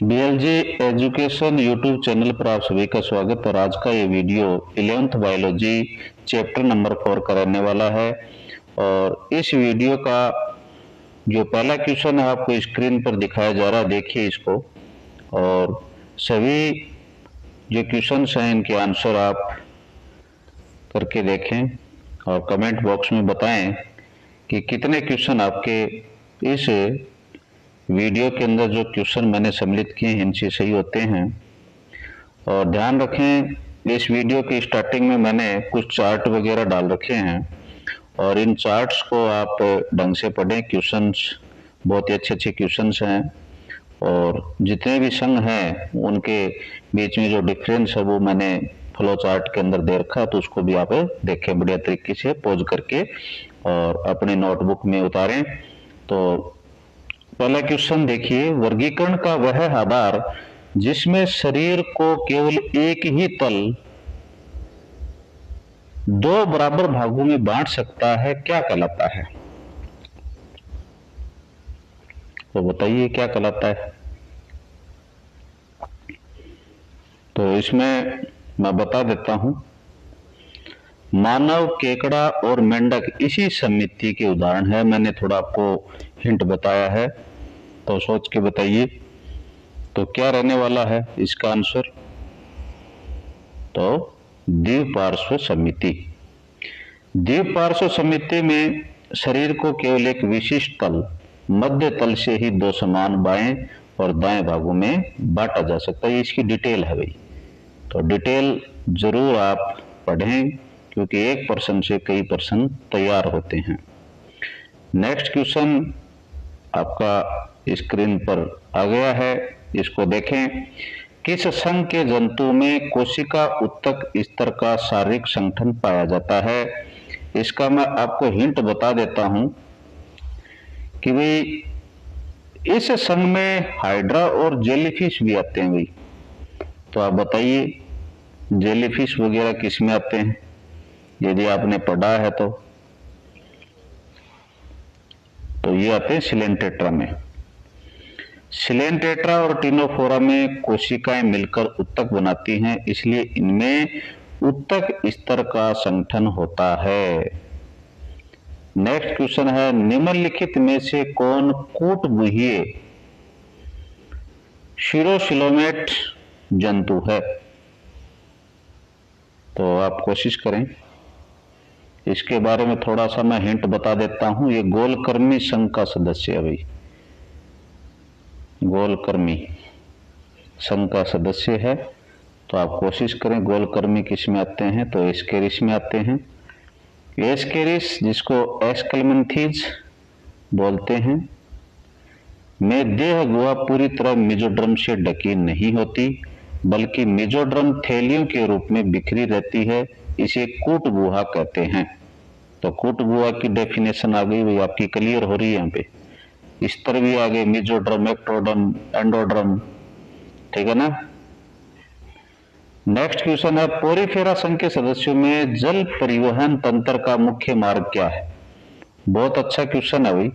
बीएलजी education YouTube channel पर आप सभी का स्वागत। और आज का ये video 11th biology chapter number 4 का रहने वाला है। और इस वीडियो का जो पहला क्वेश्चन है आपको स्क्रीन पर दिखाया जा रहा है, देखिए इसको। और सभी जो क्वेश्चंस हैं इनके आंसर आप करके देखें और कमेंट बॉक्स में बताएं कि कितने क्वेश्चन आपके इस वीडियो के अंदर जो क्वेश्चन मैंने सम्मिलित किए हैं इनसे सही होते हैं। और ध्यान रखें, इस वीडियो की स्टार्टिंग में मैंने कुछ चार्ट वगैरह डाल रखे हैं और इन चार्ट्स को आप ढंग से पढ़ें। क्वेश्चंस बहुत ही अच्छे क्वेश्चंस हैं और जितने भी संघ हैं उनके बीच में जो डिफरेंस है वो मैंने फ्लो चार्ट के अंदर दे रखा है, तो उसको भी आप देखें बढ़िया तरीके से पॉज करके और अपने नोटबुक में उतारें। तो पहला क्वेश्चन देखिए, वर्गीकरण का वह आधार जिसमें शरीर को केवल एक ही तल दो बराबर भागों में बांट सकता है क्या कहलाता है? तो बताइए क्या कहलाता है। तो इसमें मैं बता देता हूं, मानव, केकड़ा और मेंढक इसी समिति के उदाहरण है। मैंने थोड़ा आपको हिंट बताया है, तो सोच के बताइए तो क्या रहने वाला है इसका आंसर। तो द्विपार्श्व समिति। द्विपार्श्व समिति में शरीर को केवल एक विशिष्ट तल, मध्य तल से ही दो समान बाएं और दाएं भागों में बांटा जा सकता है। इसकी डिटेल है भाई, तो डिटेल जरूर आप पढ़ें क्योंकि एक प्रश्न से कई प्रश्न तैयार होते हैं। नेक्स्ट क्वेश्चन आपका स्क्रीन पर आ गया है, इसको देखें। किस संघ के जंतु में कोशिका उत्तक स्तर का शारीरिक संगठन पाया जाता है? इसका मैं आपको हिंट बता देता हूं कि भाई इस संघ में हाइड्रा और जेलीफिश भी आते हैं भाई। तो आप बताइए जेलीफिश वगैरह किस में आते हैं, यदि आपने पढ़ा है तो ये आते हैं सिलेंटेट्रा में। सिलेंटेट्रा और टिनोफोरा में कोशिकाएं मिलकर उत्तक बनाती हैं, इसलिए इनमें उत्तक स्तर का संगठन होता है। नेक्स्ट क्वेश्चन है, निम्नलिखित में से कौन कूटगुहीय शिरोसिलोमेट जंतु है? तो आप कोशिश करें। इसके बारे में थोड़ा सा मैं हिंट बता देता हूं, ये गोलकर्मी संघ का सदस्य है भाई। गोलकर्मी संघ का सदस्य है, तो आप कोशिश करें। गोलकर्मी किस में आते हैं? तो एस्केरिस में आते हैं। एस्केरिस जिसको एस्केलमेंथीज बोलते हैं में देह गुहा पूरी तरह मेसोडर्म से ढकी नहीं होती बल्कि मेसोडर्म थैलियों के रूप में बिखरी रहती है, इसे कूट गुहा कहते हैं। तो कूट गुहा की डेफिनेशन आ गई भाई आपकी, क्लियर हो रही है यहाँ पे। स्तर भी आ गए, मेसोडर्म, एक्टोडर्म, एंडोडर्म, ठीक है ना। नेक्स्ट क्वेश्चन है, पोरीफेरा संघ के सदस्यों में जल परिवहन तंत्र का मुख्य मार्ग क्या है? बहुत अच्छा क्वेश्चन है भाई,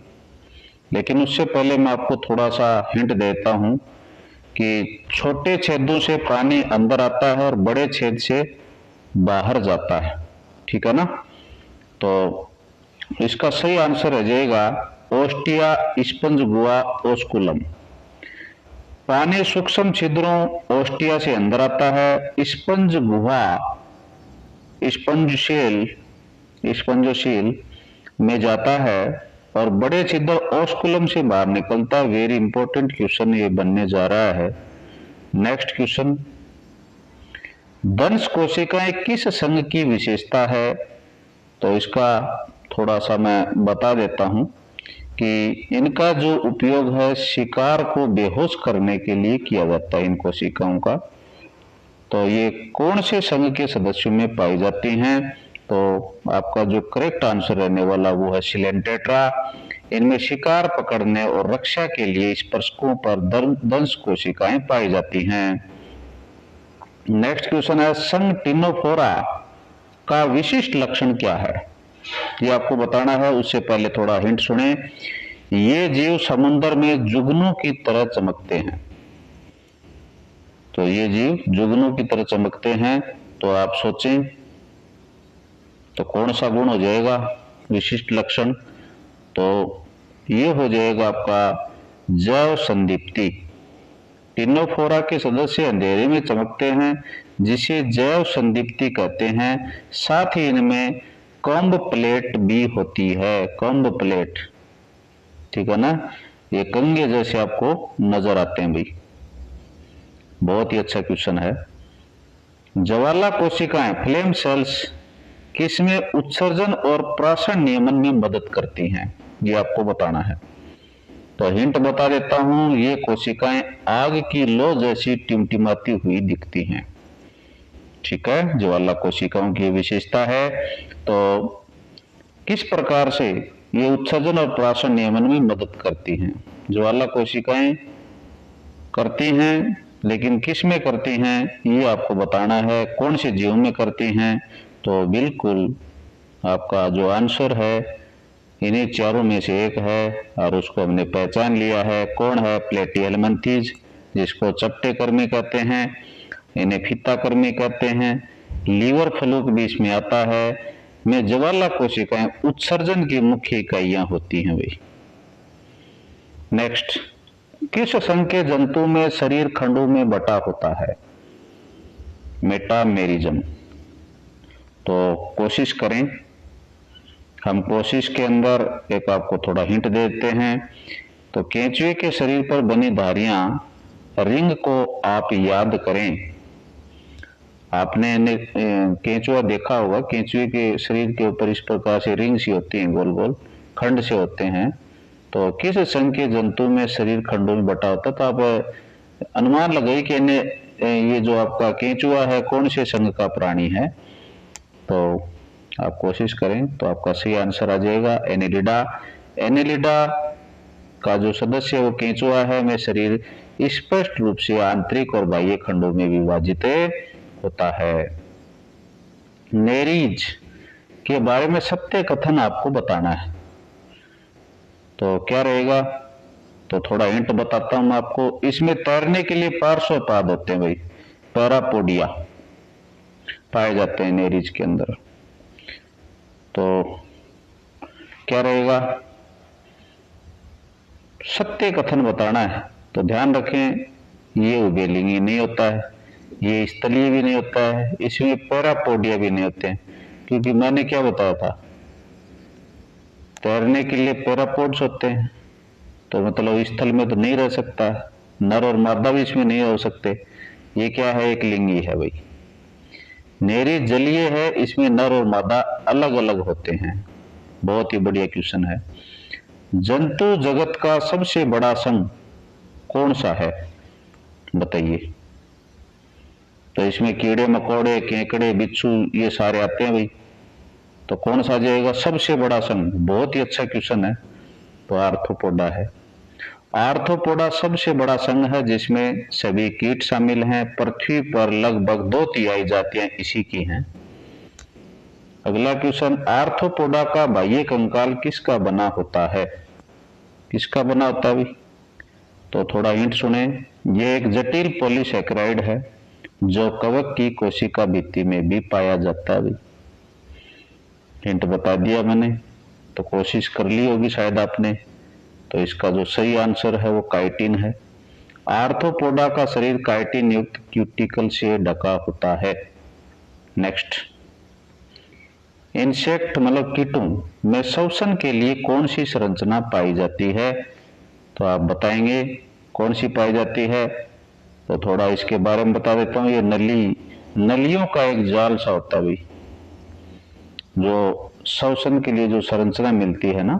लेकिन उससे पहले मैं आपको थोड़ा सा हिंट देता हूं कि छोटे छेदों से पानी अंदर आता है और बड़े छेद से बाहर जाता है, ठीक है ना। तो इसका सही आंसर रह जाएगा ओस्टिया स्पंज गुहा ओस्कुलम। पानी सूक्ष्म छिद्रों ओस्टिया से अंदर आता है, स्पंज गुहा स्पंजोशील में जाता है और बड़े छिद्र ओस्कुलम से बाहर निकलता है। वेरी इंपॉर्टेंट क्वेश्चन ये बनने जा रहा है। नेक्स्ट क्वेश्चन, दंश कोशिकाएं किस संघ की विशेषता है? तो इसका थोड़ा सा मैं बता देता हूं कि इनका जो उपयोग है शिकार को बेहोश करने के लिए किया जाता है इन कोशिकाओं का। तो ये कौन से संघ के सदस्यों में पाई जाती हैं? तो आपका जो करेक्ट आंसर रहने वाला वो है सिलेंटेट्रा। इनमें शिकार पकड़ने और रक्षा के लिए स्पर्शकों पर दंश कोशिकाएं पाई जाती हैं। नेक्स्ट क्वेश्चन है, संघ टिनोफोरा का विशिष्ट लक्षण क्या है? ये आपको बताना है, उससे पहले थोड़ा हिंट सुने। ये जीव समुद्र में जुगनू की तरह चमकते हैं। तो ये जीव जुगनू की तरह चमकते हैं। तो आप सोचें तो कौन सा गुण हो जाएगा विशिष्ट लक्षण? तो ये हो जाएगा आपका जैव संदीप्ति। टिनोफोरा के सदस्य अंधेरे में चमकते हैं, जिसे जैव संदीप्ति कहते हैं। साथ ही इनमें कॉम्ब प्लेट भी होती है, कॉम्ब प्लेट, ठीक है ना। ये कंगे जैसे आपको नजर आते हैं भाई। बहुत ही अच्छा क्वेश्चन है। ज्वाला कोशिकाएं फ्लेम सेल्स किसमें उत्सर्जन और प्राशन नियमन में मदद करती हैं, ये आपको बताना है। तो हिंट बता देता हूं, ये कोशिकाएं आग की लौ जैसी टिमटिमाती हुई दिखती हैं, ठीक है। ज्वाला कोशिकाओं की विशेषता है। तो किस प्रकार से ये उत्सर्जन और प्राशन नियमन में मदद करती हैं? ज्वाला कोशिकाएं करती हैं, लेकिन किस में करती हैं ये आपको बताना है। कौन से जीव में करती हैं? तो बिल्कुल आपका जो आंसर है इन्हीं चारों में से एक है, और उसको हमने पहचान लिया है। कौन है? प्लेटिहेल्मिंथेस, जिसको चपटे कर्मी कहते हैं, इन्हें फीता कर्मी कहते हैं। लीवर फ्लूक भी इसमें आता है। में ज्वाला कोशिकाएं उत्सर्जन की मुख्य इकाइयां होती हैं भाई। नेक्स्ट, किस संघ के जंतु में शरीर खंडों में बटा होता है? मेटामेरिज्म। तो कोशिश करें, हम कोशिश के अंदर एक आपको थोड़ा हिंट देते हैं। तो केंचुए के शरीर पर बनी धारियां रिंग को आप याद करें। आपने केंचुआ देखा होगा, केंचुए के शरीर के ऊपर इस प्रकार से रिंग सी होती हैं, गोल गोल खंड से होते हैं। तो किस संघ के जंतु में शरीर खंडों में बटा होता है? तो आप अनुमान लगाइए कि ये जो आपका केंचुआ है कौन से संघ का प्राणी है। तो आप कोशिश करें तो आपका सही आंसर आ जाएगा एनेलिडा। एनेलिडा का जो सदस्य वो केंचुआ है में शरीर स्पष्ट रूप से आंतरिक और बाह्य खंडों में विभाजित होता है। नेरीज के बारे में सत्य कथन आपको बताना है। तो क्या रहेगा? तो थोड़ा हिंट बताता हूं आपको। इसमें तैरने के लिए पार्श्वपाद होते हैं भाई, पैरापोडिया पाए जाते हैं नेरीज के अंदर। तो क्या रहेगा? सत्य कथन बताना है। तो ध्यान रखें, ये उभयलिंगी नहीं होता है, ये स्थलीय भी नहीं होता है, इसमें पैरापोडिया भी नहीं होते हैं। क्योंकि मैंने क्या बताया था, तैरने के लिए पैरापोड्स होते हैं, तो मतलब स्थल में तो नहीं रह सकता, नर और मादा भी इसमें नहीं हो सकते। ये क्या है? एक लिंगी है भाई। नेरी जलीय है, इसमें नर और मादा अलग अलग होते हैं। बहुत ही बढ़िया क्वेश्चन है। जंतु जगत का सबसे बड़ा संघ कौन सा है, बताइए। तो इसमें कीड़े मकोड़े, केकड़े, बिच्छू ये सारे आते हैं भाई। तो कौन सा जाएगा सबसे बड़ा संघ? बहुत ही अच्छा क्वेश्चन है। तो आर्थ्रोपोडा है। आर्थ्रोपोडा सबसे बड़ा संघ है, जिसमें सभी कीट शामिल हैं। पृथ्वी पर लगभग 2/3 जातियां इसी की हैं। अगला क्वेश्चन, आर्थ्रोपोडा का बाह्य कंकाल किसका बना होता है? किसका बना होता है भाई? तो थोड़ा हिंट सुने। ये एक जटिल पॉलीसैकेराइड है जो कवक की कोशिका भित्ति में भी पाया जाता है भाई। हिंट बता दिया मैंने, तो कोशिश कर ली होगी शायद आपने। तो इसका जो सही आंसर है वो काइटिन है। आर्थ्रोपोडा का शरीर काइटिन युक्त क्यूटिकल से ढका होता है। नेक्स्ट, इंसेक्ट मतलब कीटों में श्वसन के लिए कौन सी संरचना पाई जाती है? तो आप बताएंगे कौन सी पाई जाती है। तो थोड़ा इसके बारे में बता देता हूँ। ये नलियों का एक जाल सा होता है भाई, जो श्वसन के लिए जो संरचना मिलती है ना,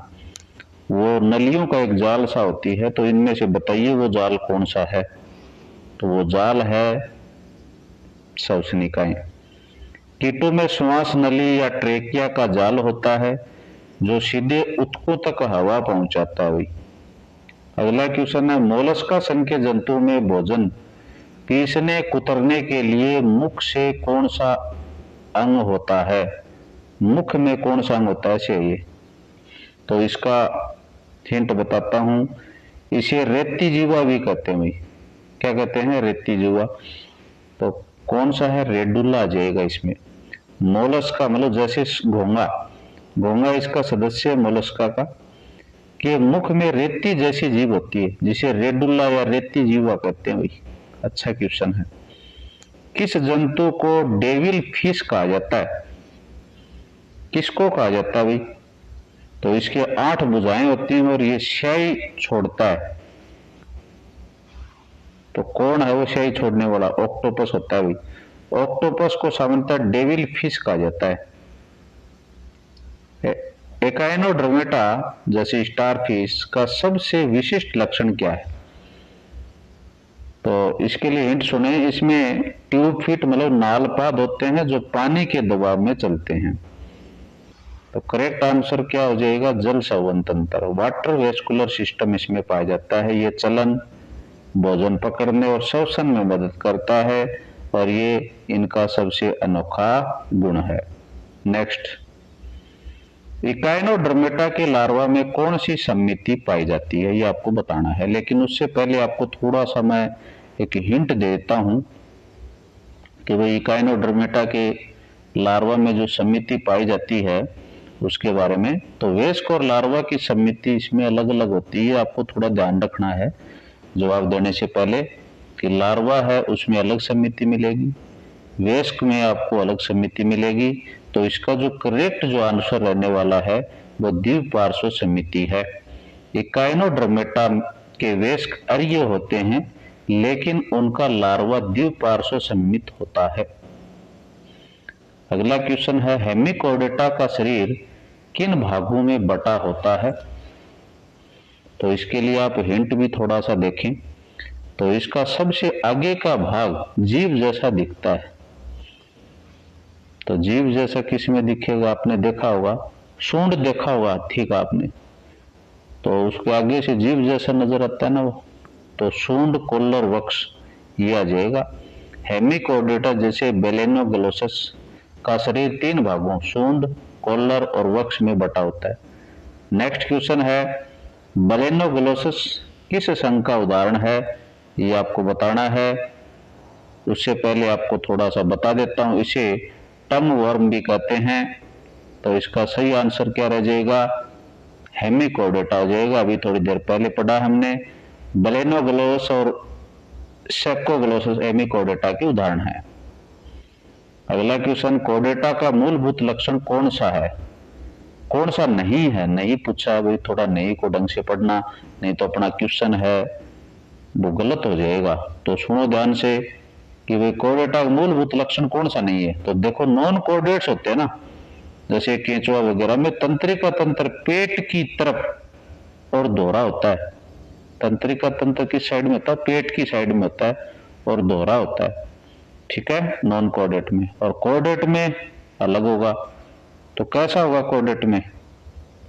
वो नलियों का एक जाल सा होती है। तो इनमें से बताइए वो जाल कौन सा है? तो वो जाल है श्वसनिकाएं। कीटों में श्वास नली या ट्रेकिया का जाल होता है, जो सीधे ऊतकों तक हवा पहुंचाता है। अगला क्वेश्चन है, मोलस्का संघ के जंतुओं में भोजन पीसने कुतरने के लिए मुख से कौन सा अंग होता है? मुख में कौन सा अंग होता है चाहिए? तो इसका हिंट बताता हूं। इसे रेती जीवा भी कहते हैं भाई। क्या कहते हैं? रेती जीवा। तो कौन सा है, रेडुला आ जाएगा इसमें। मोलस्का मतलब जैसे घोंगा, घोंगा इसका सदस्य मोलस्का का, कि मुख में रेती जैसी जीभ होती है जिसे रेडुला या रेती जीवा कहते हैं भाई। अच्छा क्वेश्चन है। किस जंतु को डेविल फिश कहा जाता है? किसको कहा जाता है भाई? तो इसके 8 भुजाएं होती हैं और ये स्याही छोड़ता है। तो कौन है वो स्याही छोड़ने वाला? ऑक्टोपस होता है भाई। ऑक्टोपस को सामान्यतः डेविल फिश कहा जाता है। एकाइनोडर्मेटा जैसे स्टारफिश का सबसे विशिष्ट लक्षण क्या है? तो इसके लिए हिंट सुने। इसमें ट्यूब फीट मतलब नालपाद होते हैं जो पानी के दबाव में चलते हैं। तो करेक्ट आंसर क्या हो जाएगा? जल संवहन तंत्र, वाटर वेस्कुलर सिस्टम इसमें पाया जाता है। ये चलन, भोजन पकड़ने और श्वसन में मदद करता है और ये इनका सबसे अनोखा गुण है। नेक्स्ट, इकाइनोडर्मेटा के लार्वा में कौन सी समिति पाई जाती है? ये आपको बताना है, लेकिन उससे पहले आपको थोड़ा सा मैं एक हिंट देता हूं कि भाई इकाइनोडर्मेटा के लार्वा में जो समिति पाई जाती है उसके बारे में। तो वेस्क और लार्वा की समिति इसमें अलग अलग होती है, आपको थोड़ा ध्यान रखना है जवाब देने से पहले कि लार्वा है उसमें अलग समिति मिलेगी, वेस्क में आपको अलग समिति मिलेगी। तो इसका जो करेक्ट जो आंसर रहने वाला है वो द्विपार्श्व समिति है। इकाइनोडर्मेटा के वेस्क अरीय होते हैं लेकिन उनका लार्वा द्विपार्श्व समित होता है। अगला क्वेश्चन है, हेमिकोर्डेटा का शरीर किन भागों में बटा होता है? तो इसके लिए आप हिंट भी थोड़ा सा देखें। तो इसका सबसे आगे का भाग जीभ जैसा दिखता है। तो जीभ जैसा किस में दिखेगा? आपने देखा होगा, सूंड देखा होगा हाथी का आपने, तो उसके आगे से जीभ जैसा नजर आता है ना वो, तो सूंड, कोल्लर, वक्ष ये आ जाएगा। हेमिकोर्डेटा जैसे बेलेनोग्लोसस का शरीर 3 भागों सूंड, कोल्लर और वक्ष में बटा होता है। नेक्स्ट क्वेश्चन है, बेलेनोग्लोसस किस संघ का उदाहरण है? ये आपको बताना है। उससे पहले आपको थोड़ा सा बता देता हूं, इसे टम वर्म भी कहते हैं। तो इसका सही आंसर क्या रह जाएगा? हेमिकोर्डेटा हो जाएगा। अभी थोड़ी देर पहले पढ़ा हमने। बेलेनोग्लोसस और सेकोग्लोसस हेमिकोर्डेटा के उदाहरण है। अगला क्वेश्चन, कोर्डेटा का मूलभूत लक्षण कौन सा है? कौन सा नहीं है? नहीं पूछा है भाई, थोड़ा नहीं को ढंग से पढ़ना, नहीं तो अपना क्वेश्चन है वो गलत हो जाएगा। तो सुनो ध्यान से कि भाई कोर्डेटा का मूलभूत लक्षण कौन सा नहीं है। तो देखो, नॉन कोर्डेट्स होते हैं ना, जैसे केंचुआ वगैरह में तंत्रिका तंत्र पेट की तरफ और दोहरा होता है। तंत्रिका तंत्र किस साइड में होता है? पेट की साइड में होता है और दोहरा होता है। ठीक है, नॉन कोर्डेट में। और कोर्डेट में अलग होगा। तो कैसा होगा कोर्डेट में?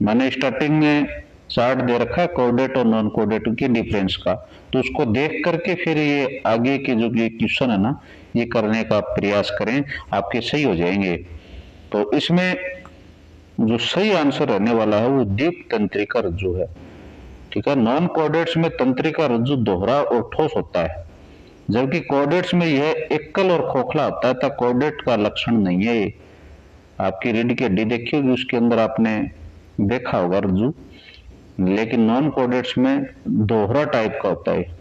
मैंने स्टार्टिंग में चार्ट दे रखा है कोर्डेट और नॉन कोर्डेट के डिफरेंस का, तो उसको देख करके फिर ये आगे के जो ये क्वेश्चन है ना, ये करने का प्रयास करें, आपके सही हो जाएंगे। तो इसमें जो सही आंसर रहने वाला है वो दीप तंत्रिका रज्जु है। ठीक है, नॉन कोर्डेट्स में तंत्रिका रज्जु दोहरा और ठोस होता है, जबकि कोर्डेट्स में यह एकल और खोखला होता है। तो कोर्डेट का लक्षण नहीं है ये। आपकी रीढ़ की हड्डी देखी होगी, उसके अंदर आपने देखा होगा रज्जु, लेकिन नॉन कोर्डेट्स में दोहरा टाइप का होता है।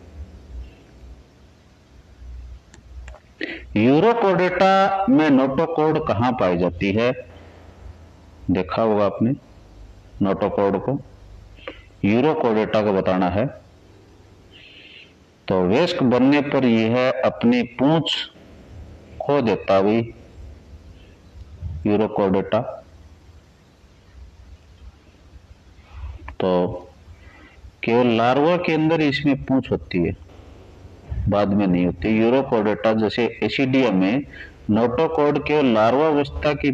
यूरोकोर्डेटा में नोटोकॉर्ड कहां पाई जाती है? देखा होगा आपने नोटोकॉर्ड को। यूरोकोर्डेटा को बताना है। तो वयस्क बनने पर यह अपनी पूंछ खो देता भी यूरोकोर्डेटा। तो केवल लार्वा के अंदर इसमें पूंछ होती है, बाद में नहीं होती। यूरोकोर्डेटा जैसे एसिडिया में नोटोकॉर्ड केवल लार्वा अवस्था की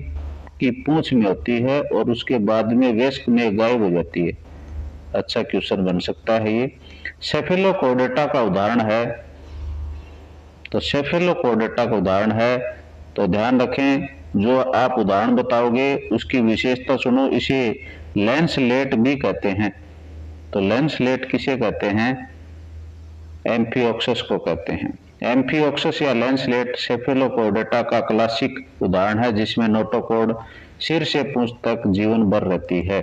पूंछ में होती है और उसके बाद में वयस्क में गायब हो जाती है। अच्छा क्वेश्चन बन सकता है ये। सेफेलोकोर्डेटा का उदाहरण है। तो सेफेलोकोर्डेटा का उदाहरण है, तो ध्यान रखें जो आप उदाहरण बताओगे उसकी विशेषता सुनो। इसे लैंसलेट भी कहते हैं। तो लैंसलेट किसे कहते हैं? एम्फिओक्सस को कहते हैं। एम्फिओक्सस या लैंसलेट सेफेलोपोडेटा का क्लासिक उदाहरण है, जिसमें नोटोकॉर्ड सिर से पूंछ तक जीवन भर रहती है।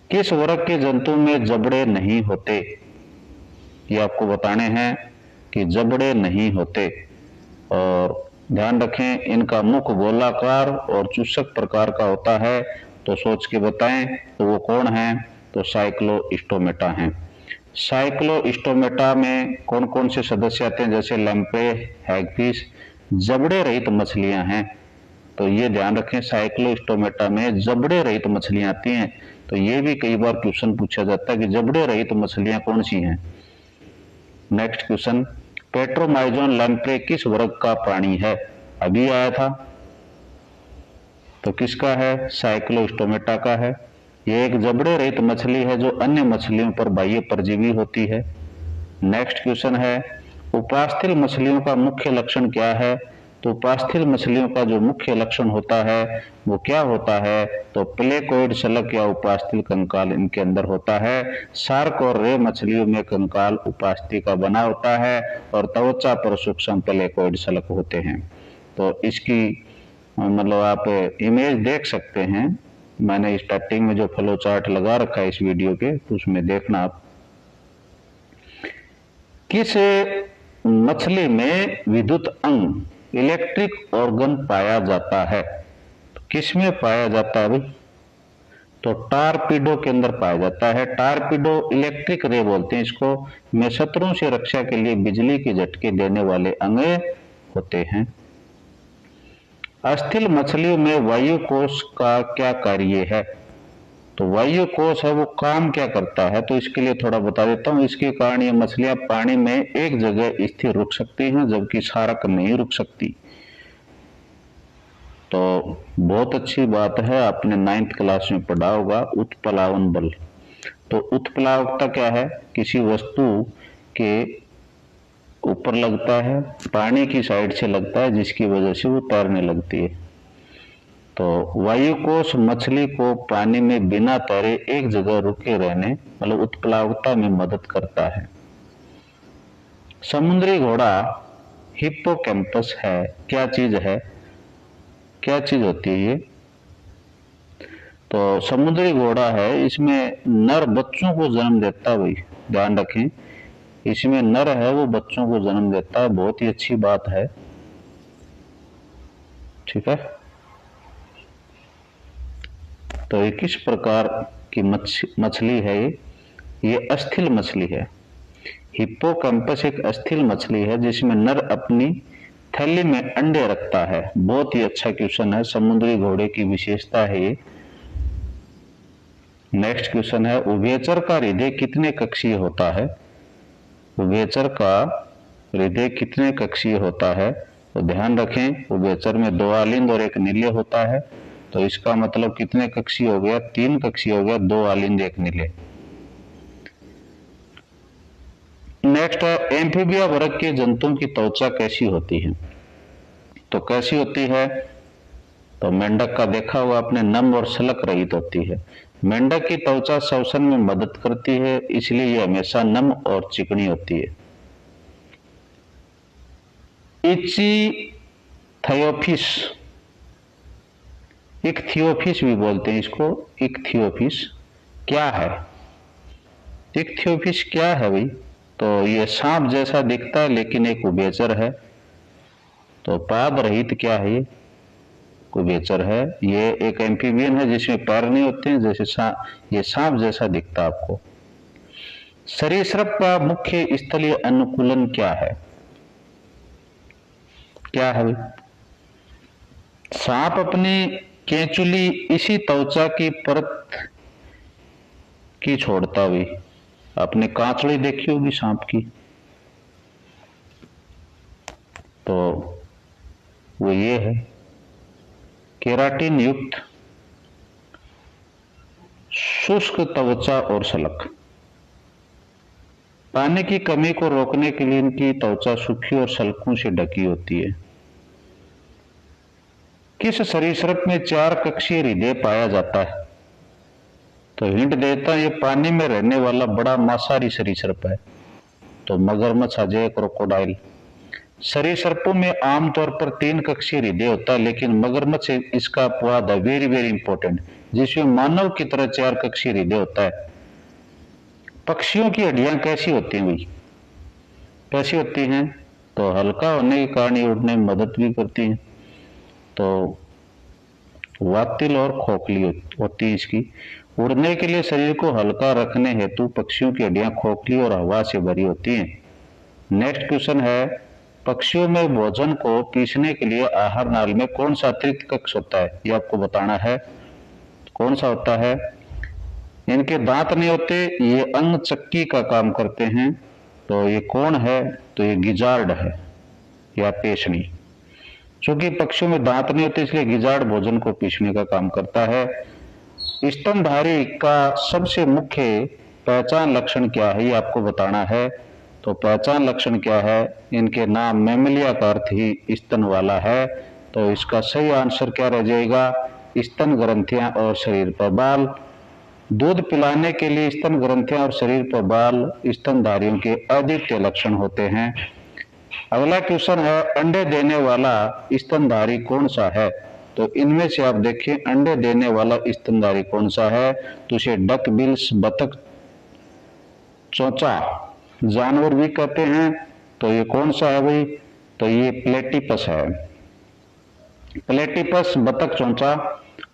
किस वर्ग के जंतु में जबड़े नहीं होते? ये आपको बताने हैं कि जबड़े नहीं होते। और ध्यान रखें, इनका मुख गोलाकार और चूसक प्रकार का होता है। तो सोच के बताएं तो वो कौन है? तो साइक्लोस्टोमेटा हैं। साइक्लोस्टोमेटा में कौन कौन से सदस्य आते हैं? जैसे लैम्प्रे, हैगफिश, जबड़े रहित मछलियां हैं। तो ये ध्यान रखें, साइक्लोस्टोमेटा में जबड़े रहित मछलियां आती हैं। तो ये भी कई बार क्वेश्चन पूछा जाता है कि जबड़े रहित मछलियां कौन सी हैं। नेक्स्ट क्वेश्चन, पेट्रोमाइजोन लैम्प्रे किस वर्ग का प्राणी है? अभी आया था, तो किसका है? साइक्लोस्टोमेटा का है। ये एक जबड़े रहित मछली है जो अन्य मछलियों पर बाह्य परजीवी होती है। नेक्स्ट क्वेश्चन है, उपास्थल मछलियों का मुख्य लक्षण क्या है? तो उपास्थल मछलियों का जो मुख्य लक्षण होता है वो क्या होता है? तो प्लेकोइड शलक या उपास्थल कंकाल इनके अंदर होता है। शार्क और रे मछलियों में कंकाल उपास्थि का बना होता है और त्वचा पर सूक्ष्म प्लेकोइड शलक होते हैं। तो इसकी मतलब आप इमेज देख सकते हैं, मैंने स्टार्टिंग में जो फ्लो चार्ट लगा रखा है इस वीडियो के, तो उसमें देखना आप। किस मछली में विद्युत अंग इलेक्ट्रिक ऑर्गन पाया जाता है? तो किस में पाया जाता है भाई? तो टारपीडो के अंदर पाया जाता है। टारपीडो इलेक्ट्रिक रे बोलते हैं इसको, में शत्रुओं से रक्षा के लिए बिजली के झटके देने वाले अंग होते हैं। अस्थिल मछलियों में वायु कोश का क्या कार्य है? तो वायु कोश है वो काम क्या करता है? तो इसके लिए थोड़ा बता देता हूं। इसके कारण ये मछलियां पानी में एक जगह स्थिर रुक सकती हैं, जबकि शार्क नहीं रुक सकती। तो बहुत अच्छी बात है, आपने 9th क्लास में पढ़ा होगा उत्प्लावन बल। तो उत्प्लावकता क्या है? किसी वस्तु के ऊपर लगता है, पानी की साइड से लगता है, जिसकी वजह से वो तैरने लगती है। तो वायु कोश मछली को पानी में बिना तैरे एक जगह रुके रहने मतलब उत्प्लावकता में मदद करता है। समुद्री घोड़ा हिप्पोकैम्पस है, क्या चीज है? क्या चीज होती है ये? तो समुद्री घोड़ा है, इसमें नर बच्चों को जन्म देता है भाई, ध्यान रखें, इसमें नर है वो बच्चों को जन्म देता है। बहुत ही अच्छी बात है, ठीक है। तो ये किस प्रकार की मछली है? ये अस्थिल मछली है। हिप्पोकैम्पस एक अस्थिल मछली है जिसमें नर अपनी थैली में अंडे रखता है। बहुत ही अच्छा क्वेश्चन है, समुद्री घोड़े की विशेषता है ये। नेक्स्ट क्वेश्चन है, उभयचर का हृदय कितने कक्षीय होता है? उभयचर का हृदय कितने कक्षीय होता है? तो ध्यान रखें, उभयचर में 2 आलिंद और 1 निलय होता है। तो इसका मतलब कितने कक्षीय हो गया? 3 कक्षीय हो गया, 2 आलिंद 1 निलय। नेक्स्ट है, एम्फीबिया वर्ग के जंतुओं की त्वचा कैसी होती है? तो कैसी होती है? तो मेंढक का देखा हुआ आपने, नम और शलक रहित होती है। मेंढक की त्वचा श्वसन में मदद करती है, इसलिए यह हमेशा नम और चिकनी होती है। इचीथियोफिस, इक्थियोफिस भी बोलते हैं इसको, इक्थियोफिस क्या है? इक्थियोफिस क्या है भाई? तो ये सांप जैसा दिखता है लेकिन एक उभयचर है। तो पाद रहित क्या है ये? उभयचर है। ये एक एम्फीबियन है जिसमें पैर नहीं होते हैं, जैसे ये सांप जैसा दिखता है आपको। सरीसृप का मुख्य स्थलीय अनुकूलन क्या है? क्या है भाई? सांप अपनी केंचुली इसी त्वचा की परत की छोड़ता हुई, आपने कांचड़ी देखी होगी सांप की, तो वो ये है, केराटिन युक्त शुष्क त्वचा और शलक। पानी की कमी को रोकने के लिए इनकी त्वचा सूखी और शलकों से ढकी होती है। किस सरीसृप में 4 कक्षीय हृदय पाया जाता है? तो हिंट देता है, ये पानी में रहने वाला बड़ा मांसाहारी सरीसृप है। तो मगरमच्छ आ जाए, क्रोकोडाइल। सरीसृपों में आमतौर पर 3 कक्षीय हृदय होता है, लेकिन मगरमच्छ इसका अपवाद है, वेरी वेरी इंपॉर्टेंट, जिसमें मानव की तरह 4 कक्षीय हृदय होता है। पक्षियों की हड्डियां कैसी होती हैं भाई? कैसी होती हैं? तो हल्का होने के कारण ये उड़ने में मदद भी करती हैं। तो वातिल और खोखली होती है इसकी। उड़ने के लिए शरीर को हल्का रखने हेतु पक्षियों की हड्डियां खोखली और हवा से भरी होती हैं। नेक्स्ट क्वेश्चन है, पक्षियों में भोजन को पीसने के लिए आहार नाल में कौन सा अतिरिक्त कक्ष होता है? ये आपको बताना है, कौन सा होता है। इनके दांत नहीं होते, ये अंग चक्की का काम करते हैं। तो ये कौन है? तो ये गिजार्ड है या पेशनी। चूंकि पक्षियों में दांत नहीं होते इसलिए गिजार्ड भोजन को पीसने का काम करता है। स्तनधारी का सबसे मुख्य पहचान लक्षण क्या है? ये आपको बताना है। तो पहचान लक्षण क्या है? इनके नाम मैमलिया का अर्थ ही स्तन वाला है। तो इसका सही आंसर क्या रह जाएगा? स्तन ग्रंथियां और शरीर पर बाल। दूध पिलाने के लिए स्तन ग्रंथियां और शरीर पर बाल स्तनधारियों के अद्वितीय लक्षण होते हैं। अगला क्वेश्चन है, अंडे देने वाला स्तनधारी कौन सा है? तो इनमें से आप देखिए अंडे देने वाला स्तनधारी कौन सा है? तो इसे डक बिल्स, बतख, चोंचा जानवर भी कहते हैं। तो ये कौन सा है भाई? तो ये प्लेटिपस है। प्लेटिपस, बतख, चोंचा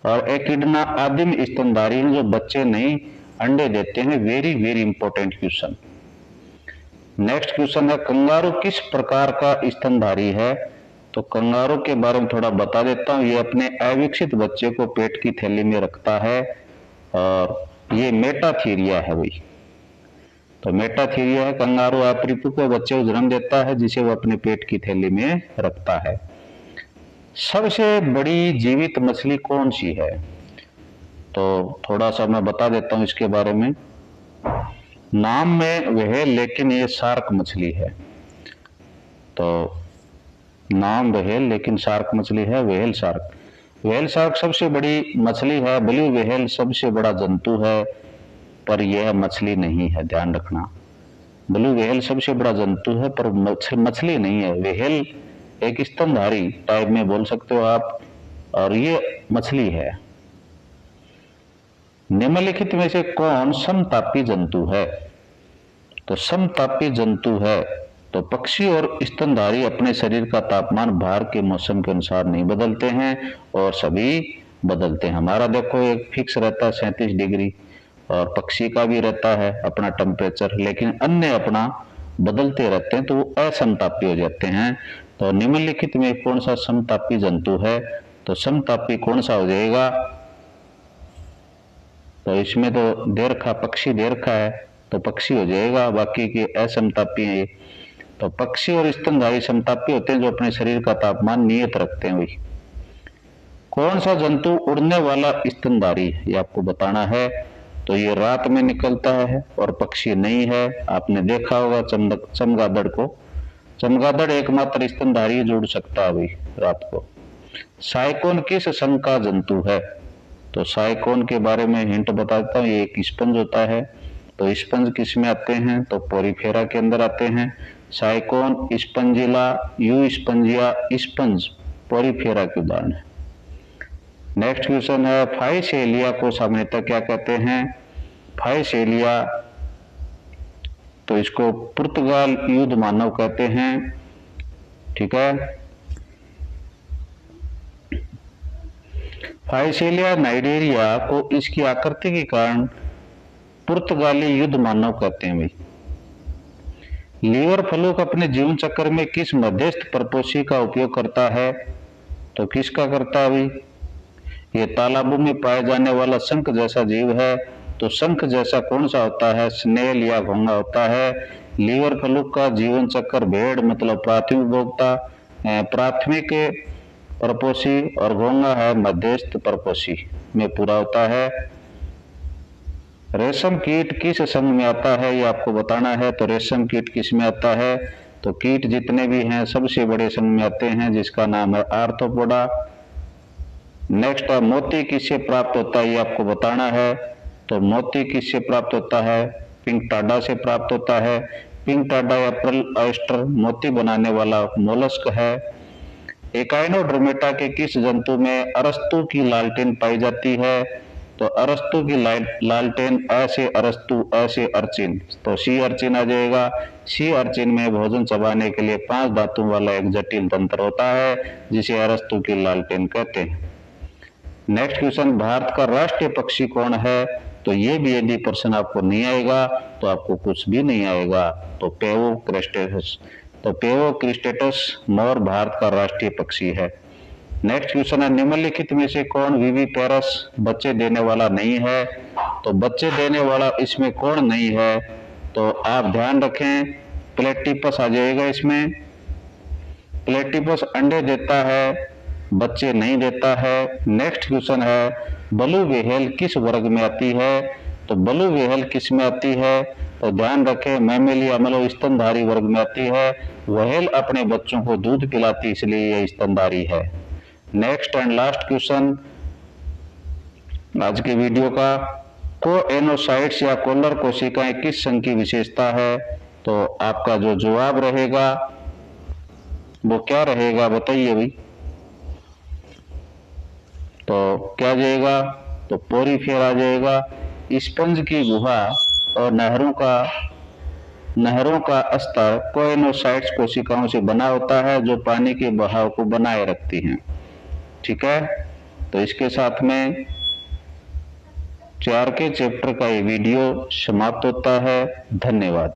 और एकिडना आदिम स्तनधारी जो बच्चे नहीं अंडे देते हैं। Very very important question. Next question है, कंगारू किस प्रकार का स्तनधारी है? तो कंगारू के बारे में थोड़ा बता देता हूं। ये अपने अविकसित बच्चे को पेट की थैली में रखता है और ये मेटाथीरिया है भाई। तो मेटाथीरिया है, कंगारू अपरिपक्व बच्चे को जन्म देता है जिसे वो अपने पेट की थैली में रखता है। सबसे बड़ी जीवित मछली कौन सी है? तो थोड़ा सा मैं बता देता हूं इसके बारे में। नाम में वह है लेकिन ये शार्क मछली है। तो नाम व्हेल लेकिन शार्क मछली है, व्हेल शार्क। व्हेल शार्क सबसे बड़ी मछली है। ब्लू व्हेल सबसे बड़ा जंतु है, पर यह मछली नहीं है, ध्यान रखना। ब्लू व्हेल सबसे बड़ा जंतु है पर मछली नहीं है। व्हेल एक स्तनधारी टाइप में बोल सकते हो आप, और ये मछली है। निम्नलिखित में से कौन समतापी जंतु है? तो समतापी जंतु है तो पक्षी और स्तनधारी अपने शरीर का तापमान बाहर के मौसम के अनुसार नहीं बदलते हैं और सभी बदलते हैं। हमारा देखो एक फिक्स रहता है 37 डिग्री, और पक्षी का भी रहता है अपना टेम्परेचर, लेकिन अन्य अपना बदलते रहते हैं, तो वो असमतापी हो जाते हैं। तो निम्नलिखित में कौन सा समतापी जंतु है? तो समतापी कौन सा हो जाएगा? तो इसमें तो देरखा, पक्षी देरखा है तो पक्षी हो जाएगा, बाकी के असमतापी हैं। तो पक्षी और स्तनधारी समतापी होते हैं जो अपने शरीर का तापमान नियत रखते हैं। वही कौन सा जंतु उड़ने वाला स्तनधारी है? ये आपको बताना है। तो ये रात में निकलता है और पक्षी नहीं है। आपने देखा होगा चमगादड़ को। चमगादड़ एकमात्र स्तनधारी जो उड़ सकता है भाई रात को। साइकोन किस संघ का जंतु है? तो साइकोन के बारे में हिंट बता देता हूँ। ये एक स्पंज होता है। तो स्पंज किस में आते हैं? तो पोरीफेरा के अंदर आते हैं। Sycon, स्पंजिला, you Spongia, sponge Porifera के उदाहरण है। नेक्स्ट क्वेश्चन है, फाइसेलिया को सामान्यतः क्या कहते हैं? फाइसेलिया, तो इसको पुर्तगाल युद्ध मानव कहते हैं। ठीक है। फाइसेलिया नाइडेरिया को इसकी आकृति के कारण पुर्तगाली युद्ध मानव कहते हैं भाई। लीवर फ्लूक अपने जीवन चक्र में किस मध्यस्थ परपोषी का उपयोग करता है? तो किसका करता है भाई? ये तालाबों में पाए जाने वाला शंख जैसा जीव है। तो शंख जैसा कौन सा होता है? स्नेल या घोंगा होता है। लीवर फ्लूक का जीवन चक्र भेड़ मतलब प्राथमिक उपभोक्ता, प्राथमिक परपोषी, और घोंगा है मध्यस्थ परपोषी में पूरा होता है। रेशम कीट किस संघ में आता है? ये आपको बताना है। तो रेशम कीट किस में आता है? तो कीट जितने भी हैं सबसे बड़े संघ में आते हैं जिसका नाम है आर्थ्रोपोडा। नेक्स्ट है, मोती किससे प्राप्त होता है? ये आपको बताना है। तो मोती किससे प्राप्त होता है? पिंक टाडा से प्राप्त होता है। पिंक टाडा या पर्ल ऑयस्टर मोती बनाने वाला मोलस्क है। एकाइनोडर्मेटा के किस जंतु में अरस्तु की लालटेन पाई जाती है? तो अरस्तु की लालटेन ऐसे अरस्तु ऐसे अर्चिन, तो सी अर्चिन आ जाएगा। सी अर्चिन में भोजन चबाने के लिए 5 दांतों वाला एक जटिल तंत्र होता है जिसे अरस्तु की लालटेन कहते हैं। नेक्स्ट क्वेश्चन, भारत का राष्ट्रीय पक्षी कौन है? तो ये भी यदि प्रश्न आपको नहीं आएगा तो आपको कुछ भी नहीं आएगा। तो पेवो क्रिस्टेटस, तो पेवो क्रिस्टेटस मोर भारत का राष्ट्रीय पक्षी है। नेक्स्ट क्वेश्चन है, निम्नलिखित में से कौन विविपेरस बच्चे देने वाला नहीं है? तो बच्चे देने वाला इसमें कौन नहीं है? तो आप ध्यान रखें, प्लेटिपस आ जाएगा इसमें। प्लेटिपस अंडे देता है, बच्चे नहीं देता है। नेक्स्ट क्वेश्चन है, ब्लू व्हेल किस वर्ग में आती है? तो ब्लू व्हेल किस में आती है? तो ध्यान रखें, मैमेलिया मतलब स्तनधारी वर्ग में आती है। व्हेल अपने बच्चों को दूध पिलाती इसलिए यह स्तनधारी है। नेक्स्ट एंड लास्ट क्वेश्चन आज के वीडियो का, कोएनोसाइट्स या कोलर कोशिकाएं किस संघ की विशेषता है? तो आपका जो जवाब रहेगा वो क्या रहेगा बताइए भाई। तो क्या जाएगा? तो पोरीफेर आ जाएगा। स्पंज की गुहा और नहरों का स्तर कोएनोसाइट्स कोशिकाओं से बना होता है जो पानी के बहाव को बनाए रखती हैं। ठीक है, तो इसके साथ में 4 के चैप्टर का ये वीडियो समाप्त होता है। धन्यवाद।